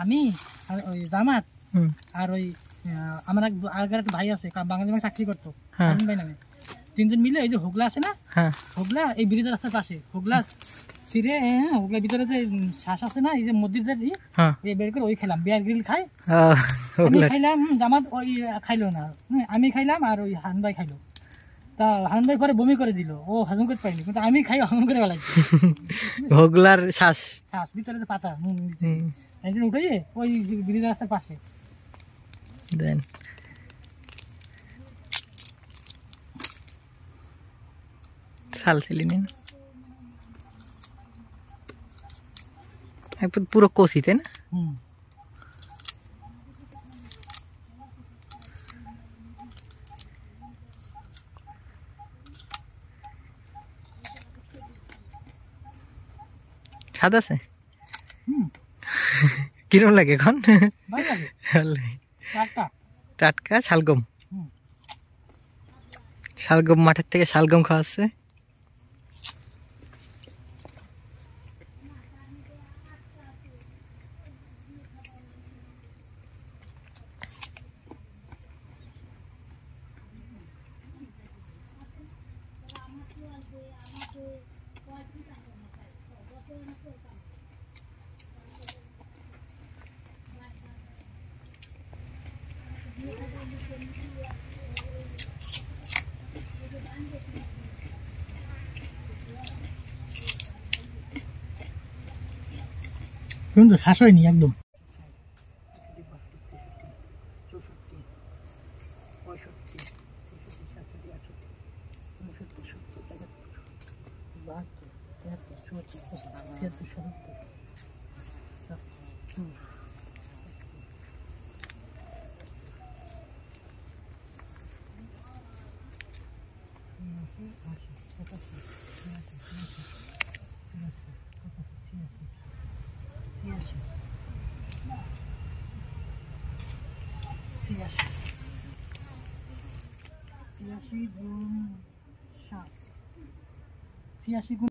আমি আর ওই জামাত হুম আর ওই আমার আগের একটা ভাই আছে বাংলাদেশ ব্যাংক চাকরি করতো হ্যাঁ ভাই নামে, তিনজন মিলে এই যে হোগলা আছে না, হ্যাঁ হোগলা এই ব্রিজের রাস্তার পাশে হোগলা ছিঁড়ে, হ্যাঁ হোগলার ভিতরে যে শ্বাস আছে না, এই যে মসজিদের হ্যাঁ এই বের করে ওই খেলাম, বিয়ার গ্রিল খাই আমি ওগুলা খাইলাম, জামাত ওই খাইলো না, আমি খাইলাম আর ওই হান ভাই খাইলো। তা হান ভাই পরে বমি করে দিল, ও হজম করতে পারিনি, কিন্তু আমি খাই হজম করে বেলাইছি। হোগলার শ্বাস শ্বাস ভিতরে যে পাতা একদিন উঠে ওই ব্রিজের রাস্তার পাশে দেন সালসিলিন একদম পুরো কষি তাই না? স্বাদ আছে কিরম লাগে এখন? টাটকা শালগম, শালগম মাঠের থেকে শালগম খাওয়াচ্ছে। কিন্তু শ্বাস হয়নি একদম। ছিয়াশি গুণ 7, 86 গুণ